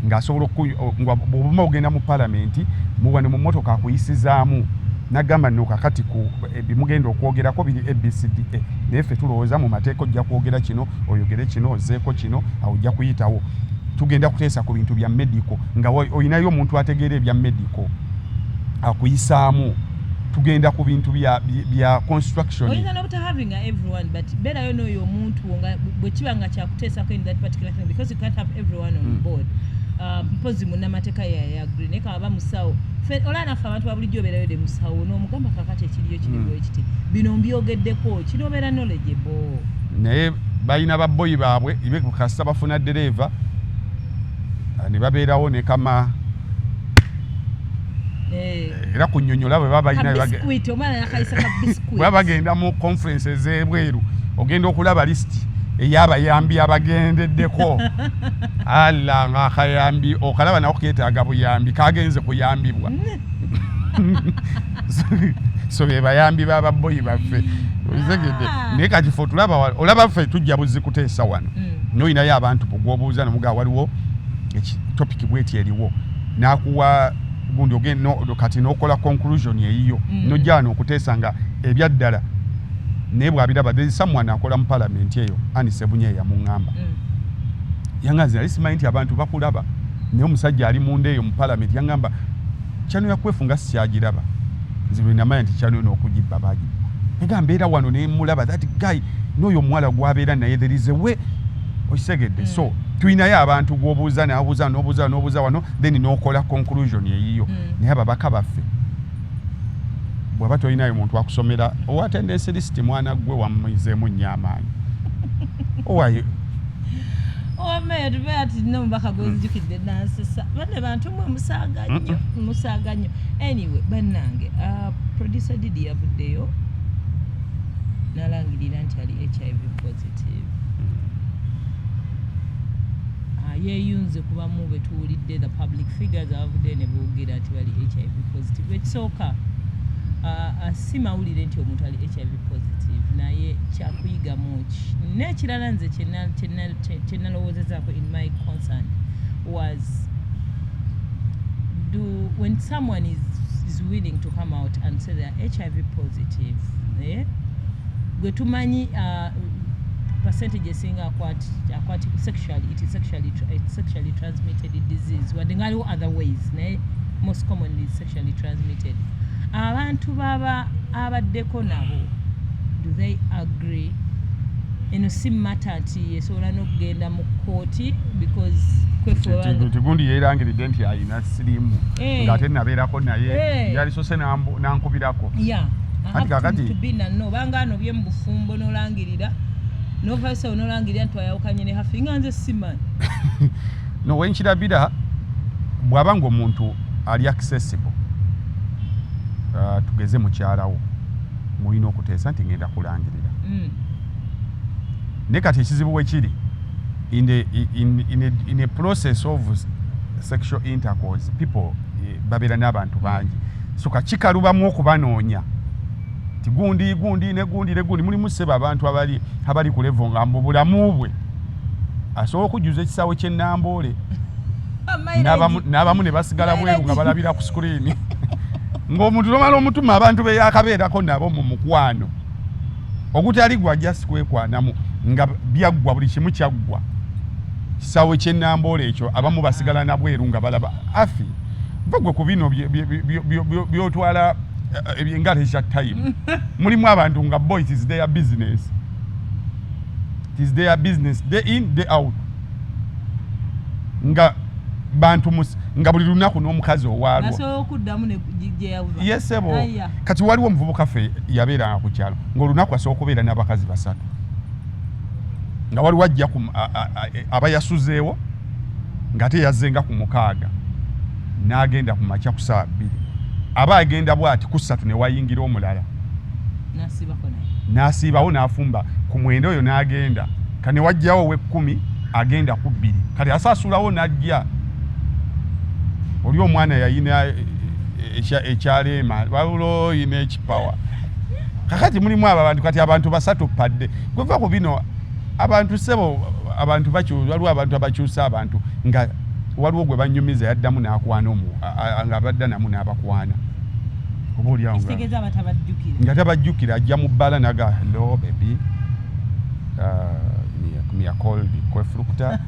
ng'asobola bw'oba ogenda mu paalamenti muba ne mu mmotoka akuyisizaamu n'agamba nno kakati ku bimugenda okwogerako biri ABCDA naye ffe tulowooza mu mateeka ojja kwogera kino oyogere kino ozzeeko kino awo ojja kuyitawo tugenda kuteesa ku bintu bya medical nga olinayo omuntu ategeera ebya medical akuyisaamu tugenda ku bintu bya construction oyinza n'obutahavinga everyone but beerayo n'oyo omuntu nga bwe kiba nga kyakuteesako in that particular thing because you can't have everyone on board mpozi munnamateeka yayagree naye kaba musawo olaba naffe abantu babulijjo obeerayo de musawo n'omugamba kakati ekiriyo kiriwo ekiti bino mbyogeddeko kiri obeera knowledgeable naye balina baboyi baabwe ibe kasita bafuna dereva ne babeerawo ne kama era kunnyonnyola bwe baba bagenda mu conferences ebweru ogenda okulaba lisiti ey'abayambi abagendeddeko alla ng'akayambi okalaba nako keetaaga buyambi kagenze kuyambibwa so be bayambi b'ababoyi baffe ozegedde naye kati tulaba olaba ffe tujja buzikuteesa wano n'olinayo abantu bw'obuuza nomugaa waliwo topiki bweti eriwo n'akuwa gundi ogenda kati n'okola conclusion eyiyo nojja wano okuteesa nga ebyaddala naye bw'abiraba there is someone akola mu paalamenti eyo Anise Bunye yamuŋŋamba yaŋŋanze nali simanyi nti abantu bakulaba naye omusajja ali munda eyo mu paalamenti yaŋŋamba kyano yakwefunga sikyagiraba nze bwe namanya nti kyano n'okugibba baagibba naga mbeera wano ne mulaba that guy n'oyo omuwala gwabeera naye there is a way okisegedde so tulinayo abantu gw'obuuza n'obuuza wano then n'okola conclusion eyiyo naye ababaka baffe bw'aba tolinayo muntu akusomera owa attendance list mwana gwe wamuyizeemu nnyo amaanyi owaye omeya tubeera tulina omubaka gwezijjukidde nansesa banne bantu mwe musaaga nnyo anyway bannange producer Didi yavuddeyo n'alangirira nti ali HIV positive yeeyunze kubamu bwe tuwulidde the public figures abavudde ne boogera nti bali HIV positive ekisooka si mawulire nti omuntu ali HIV positive naye kyakuyigamu ki n'ekirala nze kyenalowoozezaako in my concern was when someone is willing to come out and say they are HIV positive gwe tumanyi percentage esinga akwati sexually it is sexually transmitted disease wadde ngaliwo other ways naye most commonly sexually transmitted abantu baba abaddeko nabo do they agree eno si matter nti esobola n'okugenda mu kooti because tigundi yeerangiridde nti ayina sirimu ng'ate nabeerako naye yalisose nankubirako kakati obanga anobye mu bufumbo n'olangirira n'ovaayo n'olangirira nti wayawukanye ne hafi nga nze simanyi no wenkirabira bw'aba ng'omuntu ali accessible tugeze mukyalawo mulina okuteesa nti ngenda kulangirira naye kati ekizibu wekiri in a process of sexual intercourse people babeera n'abantu bangi so kakikalubamu okubanoonya tigundi mulimu sseba abantu abali ku level nga mu bulamu bwe asobola okujjuza ekisaawe ky'ennamboole n'abamu ne basigala bweru nga balabira ku screen ng'omuntu tomala omutuma abantu be yakabeerako nabo mu mukwano ogutali gwa just kwekwanamu nga byaggwa buli kimu kyaggwa kisaawe ky'ennamboole ekyo abamu basigala na bweru nga balaba afi vagwe ku bino byotwala nga tekya time mulimu abantu nga boy it is their business day in day out nga bantu nga buli lunaku n'omukazi owaalwo yesebo kati waliwo omuvubuka ffe yabeeranga ku kyalo ng'olunaku asobola okubeera n'abakazi 3 nga waliwo ajja aba yasuzeewo ng'ate yazzenga ku 6 n'agenda ku makya ku 2 aba agenda bwati ku 3 ne wayingira omulala nasibawo n'afumba ku mwendo oyo n'agenda kane wajjawo we 10 agenda ku 2 kati asasulawo n'ajja oli omwana yayina ekyalema wabula yina ekipawa kakati mulimu abantu kati abantu basatu padde kuva ku bino abantu sebo abantu waliwo abantu abakyusa abantu nga waliwo gwe banyumiza yaddamu n'akwana nga abadda namu n'abakwana oba oliawo nga tabajjukira ajja mu bbala naga hello baby me called kwefrukta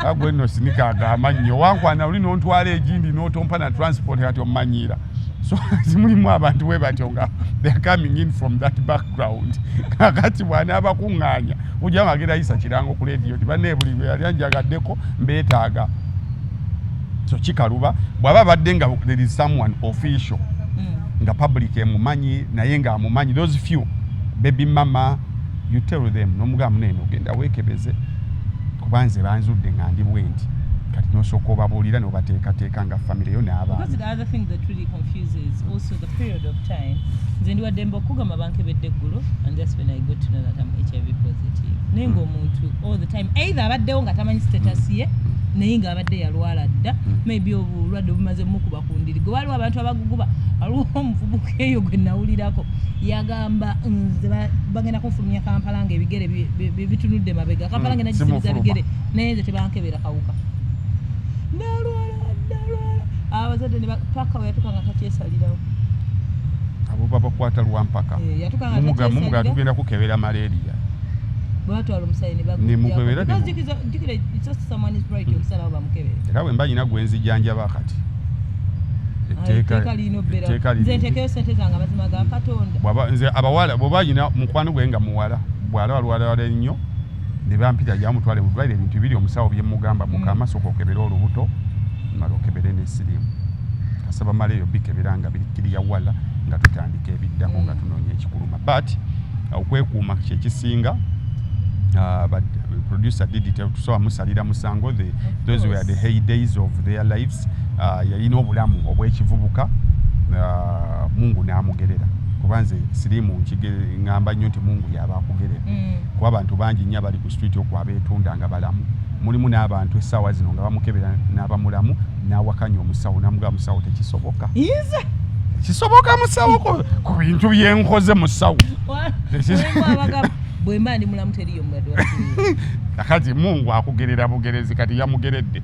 agwe no sinika agamannyo wankwana oli n'ontwala egindi n'otompa na transport kati ommanyiira so simulimu abantu we batyo nga they are coming in from that background kakati bwana abakuŋŋaanya ojja magera ayisa kirango ku radio tibanne buli bwe yali anjagaddeko mbeetaaga so kikaluba bw'aba badde nga there is someone official nga public emumanyi naye nga amumanyi those few baby mama you tell them n'omugamu neno ogenda weekebeze kubanze banzudde nga ndi bwenti kati nosooka obabuulira n'obateekateeka nga family yo n'abaana. Because the other thing that really confuses also the period of time nze ndi wadde mbakugamba bankebedde eggulo and that's when I got to know that I'm HIV positive naye ng'omuntu all the time either abaddewo nga tamanyi status ye naye ng'abadde yalwala dda maybe obulwadde bumaze mukuba ku ndiri gwe waliwo abantu abaguguba waliwo omuvubuka eyo gwe nawulirako yagamba nze bagenda kunfulumya Kampala ng'ebigere bitunudde mabega Kampala ngenda gisiriza bigere naye nze tebankebera kawuka nalwala abazadde ne paka we yatuka nga takyesalirawo abo babakwata lwampaka mumuga tugenda kukebera malaria batwala omusayi ne mukebera era bwe mba nyina gwenzijjanjaba kati etteeka lino bbera nze nteekeyo sente zange amazima ga Katonda nze abawala bw'oba nyina mukwano gwe nga muwala bw'ala walwala ennyo ne bampita gyamutwale mu ddwaliro ebintu biri omusawo bye mugamba mukama sooka okebera olubuto mala okebere n'essirimu kasaba maleeyo bikebera nga birikiriya wala nga tutandika ebiddako nga tunoonya ekikuluma but okwekuuma kyekisinga producer did it tusobola musalira musango those were the heydays of their lives yalina obulamu obw'ekivubuka Mungu n'amugerera kubanze sirimu ngamba nnyo nti Mungu yaba akugerera kuba abantu bangi nnyo bali ku street okwo abeetunda nga balamu mulimu n'abantu essaawa zino nga bamukebera n'abamulamu n'awakanya omusawo n'amugamba musawo tekisoboka kisoboka musawo ku bintu byenkoze musawo bwe mba ndi mulamu teriyo mulwadde kakati Mungu akugerera bugerezi kati yamugeredde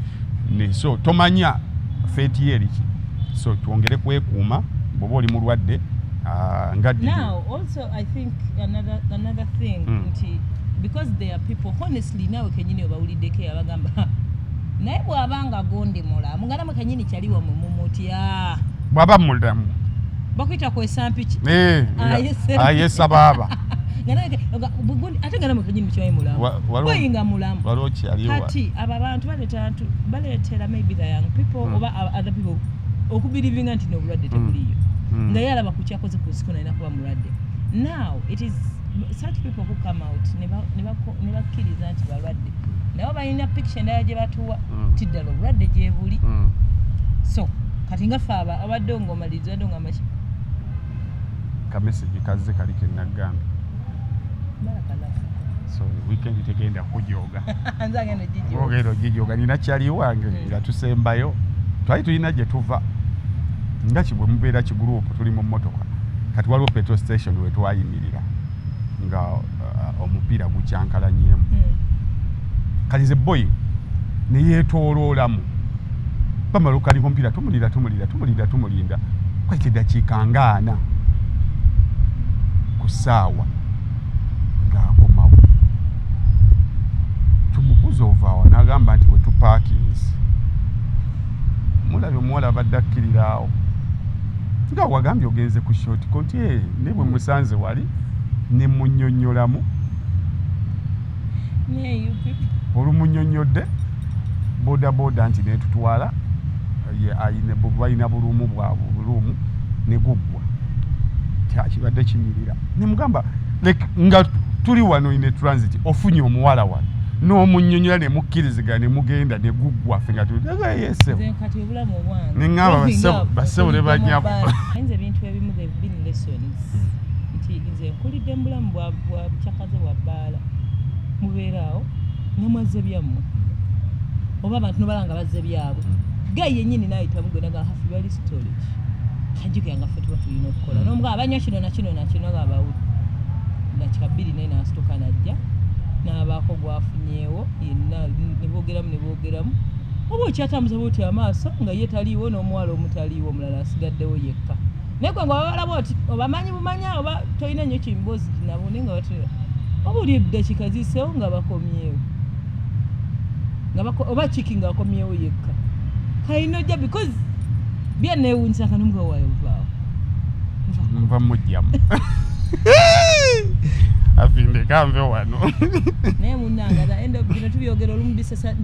so tomanya feeti yeriki so twongere kwekuuma bw'oba oli mulwadde now also I think another thing because there are people honestly nawe kenyini obawuliddeko abagamba naye bw'abanga gondi mulamu nga namwe kenyini kyaliwo mumutya bw'aba mulamu bakwita kwesampiki ayesa baaba ate nga namwe kenyini kiwayi mulamu bayinga mulamu kati abo abantu baleetera maybe the young people oba other people okubirivinga nti n'obulwadde tebuliyo nga yalaba ku kyakoze ku nsiko nalina kuba mulwadde now it is such people who come out ne bakkiriza nti balwadde nabo balina picture endala gye batuwa tiddala obulwadde gye buli so kati nga ffe abadde ng'omaliriza adde nga maki kamesegi kazze kaliko enaggambe so weekend tegenda kujoga nze agenda ogijoga nina kyali wange nga tusembayo twali tulina gye tuva nga kibwe mubeera kigurupu tuli mu mmotoka kati waliwo petrol station we twayimirira nga omupiira gukyankalanyemu kati ze boy ne yeetooloolamu bamala okaliko omupiira tumulinda kwaita eddakiika nga 4 ku ssaawa ng'akomawo tumubuuza ovaawa n'agamba nti bwe tupaakins mulabye omuwala abadde akkirira awo nga wagambye ogenze ku shoti konti ne bwe musanze wali ne munnyonnyolamu olumunyonnyodde bodaboda nti netutwala balina bulumu bwabwe bulumu ne guggwa kibadde kinyirira ne mugamba nga tuli wano ine transit ofunye omuwala wano n'omunnyonnyola ne mukkirizigana ne mugenda ne guggwa ffe nga yesewo kati obulamu obwange neŋŋamba bassebo ne banyabo ayinza ebintu ebimu they've been lessons nti nze nkulidde mu bulamu bwa bukyakaze bwa bbaala mubeeraawo nga mwazze byammwe oba abantu nobalanga bazze byabwe gayi yennyini naayitamu gwe naga hafi bali storage kajjukiranga ffe tuba tulina okukola n'omugaa abanywa kino nakino nakino nga abawuli nakikabiri naye naasituka najja n'abaako gwafunyeewo yenna ne boogeramu oba okyatambuza bwoti amaaso nga ye taliiwo n'omuwala omutaliiwo omulala asigaddewo yekka naye gwe nga babalaba oti obamanyi bumanya oba tolina nnyo kimboozi nabo naye nga batera oba oli eddakiika ziseewo nga bakomyewo oba kiki nga akomyewo yekka kalina ojja because byanneewuunyisa kanomuga waayo vaawo nva mujjamu afindeka nve wano naye munnanga the end of bino tubyogera olumu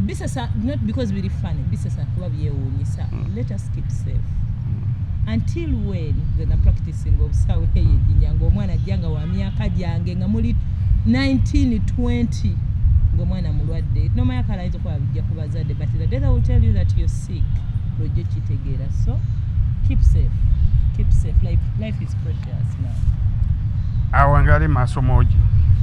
bisesa not because biri funny bisesa kuba byewuunyisa let us keep safe until when gena practicing obusawo eyejinyanga omwana ajjanga wa myaka gyange nga muli 19-20 ng'omwana mulwadde nomanya kala ayinza okuba bijja ku bazadde but the data will tell you that you're sick lwojjo kitegeera so keep safe life is precious now awangali maaso moji